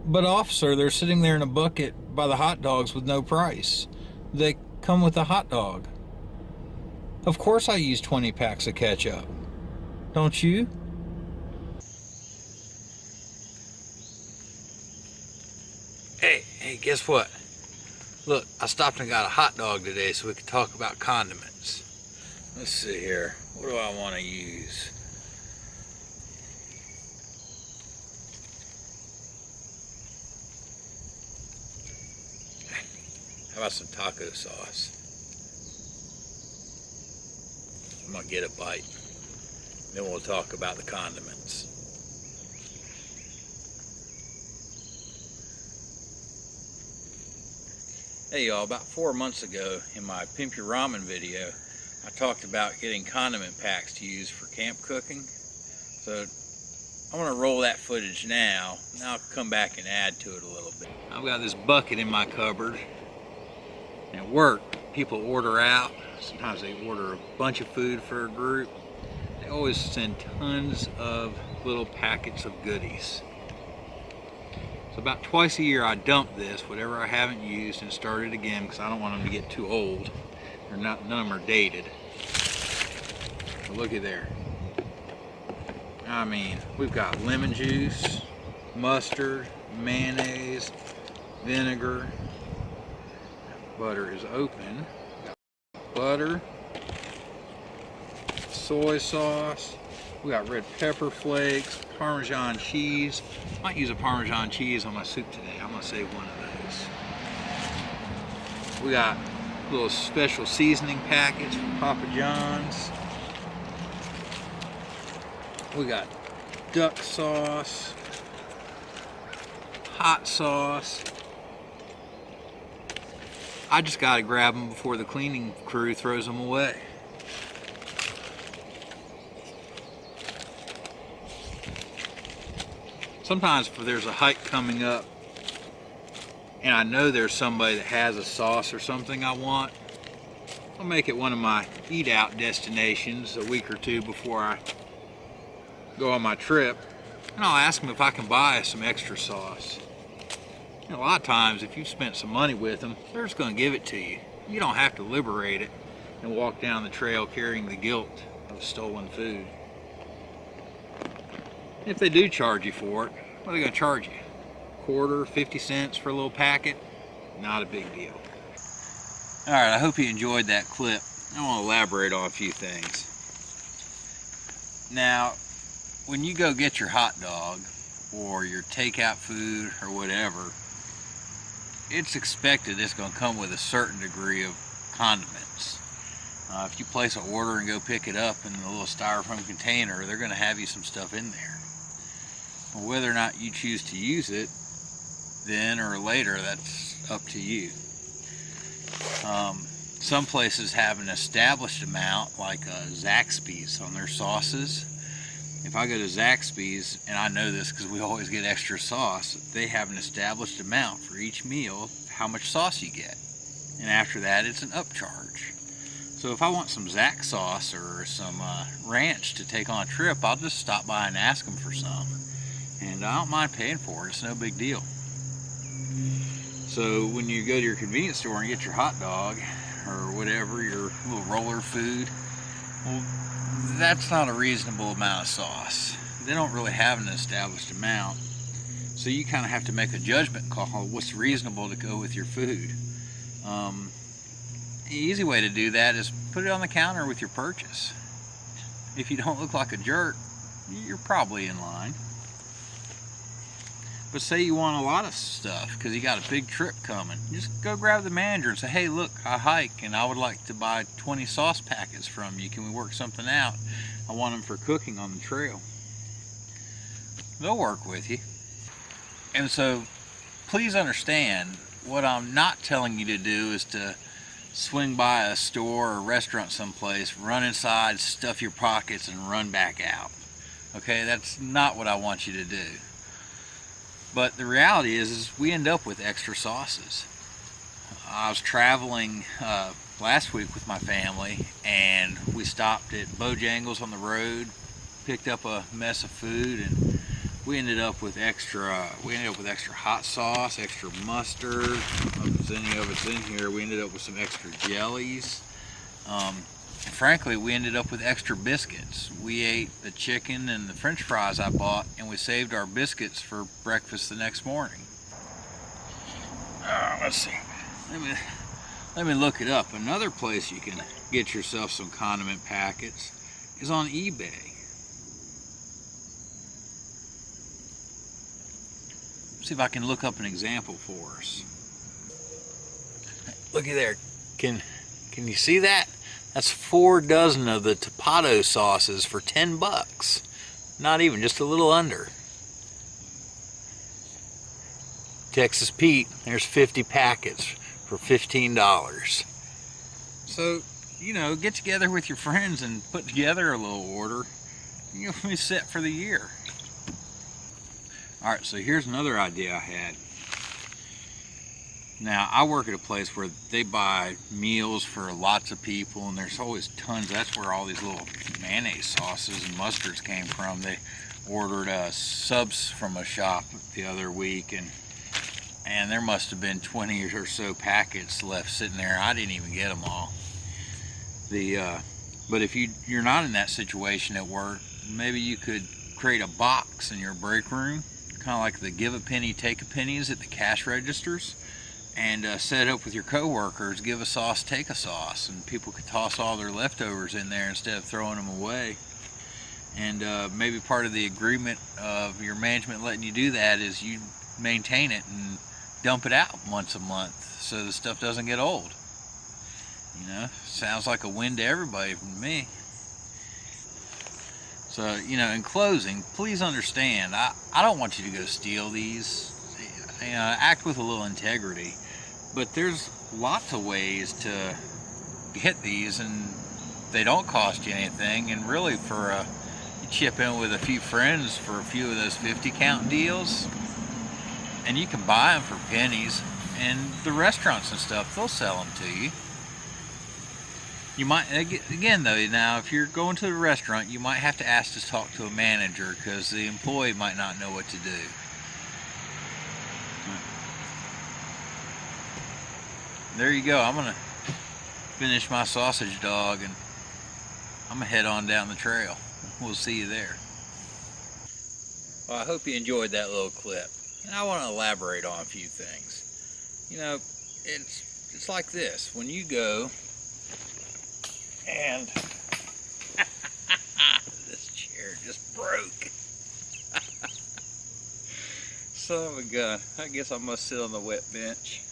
But officer, they're sitting there in a bucket by the hot dogs with no price. They come with a hot dog. Of course I use 20 packs of ketchup. Don't you? Hey, guess what? Look, I stopped and got a hot dog today so we could talk about condiments. Let's see here. What do I want to use? How about some taco sauce? I'm gonna get a bite. Then we'll talk about the condiments. Hey y'all, about 4 months ago in my Pimp Your Ramen video, I talked about getting condiment packs to use for camp cooking. So I'm gonna roll that footage now, and I'll come back and add to it a little bit. I've got this bucket in my cupboard. At work, people order out. Sometimes they order a bunch of food for a group. They always send tons of little packets of goodies. So about twice a year I dump this, whatever I haven't used, and start it again because I don't want them to get too old. None of them are dated. But looky there. I mean, we've got lemon juice, mustard, mayonnaise, vinegar. Butter is open. Butter, soy sauce. We got red pepper flakes, Parmesan cheese. Might use a Parmesan cheese on my soup today. I'm gonna save one of those. We got little special seasoning packets from Papa John's. We got duck sauce, hot sauce. I just gotta grab them before the cleaning crew throws them away. Sometimes if there's a hike coming up and I know there's somebody that has a sauce or something I want, I'll make it one of my eat out destinations a week or two before I go on my trip, and I'll ask them if I can buy some extra sauce. A lot of times, if you've spent some money with them, they're just going to give it to you. You don't have to liberate it and walk down the trail carrying the guilt of stolen food. If they do charge you for it, what are they going to charge you? Quarter, 50 cents for a little packet? Not a big deal. Alright, I hope you enjoyed that clip. I want to elaborate on a few things. Now, when you go get your hot dog or your takeout food or whatever, it's expected it's going to come with a certain degree of condiments. If you place an order and go pick it up in a little styrofoam container, they're going to have you some stuff in there. Well, whether or not you choose to use it then or later, that's up to you. Some places have an established amount, like Zaxby's on their sauces. If I go to Zaxby's, and I know this because we always get extra sauce, they have an established amount for each meal of how much sauce you get. And after that, it's an upcharge. So if I want some Zax sauce or some ranch to take on a trip, I'll just stop by and ask them for some. And I don't mind paying for it, it's no big deal. So when you go to your convenience store and get your hot dog, or whatever, your little roller food, well, that's not a reasonable amount of sauce. They don't really have an established amount, so you kind of have to make a judgment call what's reasonable to go with your food. The easy way to do that is put it on the counter with your purchase. If you don't look like a jerk, you're probably in line. But say you want a lot of stuff because you got a big trip coming, just go grab the manager and say, hey, look, I hike and I would like to buy 20 sauce packets from you. Can we work something out? I want them for cooking on the trail. They'll work with you. And so please understand, what I'm not telling you to do is to swing by a store or restaurant someplace, run inside, stuff your pockets, and run back out. Okay, that's not what I want you to do. But the reality is we end up with extra sauces. I was traveling last week with my family, and we stopped at Bojangles on the road, picked up a mess of food, and we ended up with extra hot sauce, extra mustard. If any of it's in here, we ended up with some extra jellies. And frankly, we ended up with extra biscuits. We ate the chicken and the French fries I bought, and we saved our biscuits for breakfast the next morning. Let's see. Let me look it up. Another place you can get yourself some condiment packets is on eBay. See if I can look up an example for us. Looky there. Can you see that? That's 4 dozen of the Tapato sauces for 10 bucks. Not even, just a little under. Texas Pete, there's 50 packets for $15. So, you know, get together with your friends and put together a little order. You'll be set for the year. Alright, so here's another idea I had. Now, I work at a place where they buy meals for lots of people, and there's always tons. That's where all these little mayonnaise sauces and mustards came from. They ordered subs from a shop the other week, and there must have been 20 or so packets left sitting there. I didn't even get them all. But if you're not in that situation at work, maybe you could create a box in your break room, kind of like the give a penny, take a pennies at the cash registers, and set it up with your coworkers. Give a sauce, take a sauce, and people could toss all their leftovers in there instead of throwing them away. And maybe part of the agreement of your management letting you do that is you maintain it and dump it out once a month so the stuff doesn't get old. You know, sounds like a win to everybody from me. So, you know, in closing, please understand, I don't want you to go steal these. You know, act with a little integrity. But there's lots of ways to get these, and they don't cost you anything. And really, you chip in with a few friends for a few of those 50 count deals, and you can buy them for pennies. And the restaurants and stuff, they'll sell them to you. You might, again though, now if you're going to a restaurant, you might have to ask to talk to a manager, because the employee might not know what to do. There you go. I'm gonna finish my sausage dog, and I'm gonna head on down the trail. We'll see you there. Well, I hope you enjoyed that little clip, and I want to elaborate on a few things. You know, it's like this. When you go and this chair just broke. Son of a gun. I guess I must sit on the wet bench.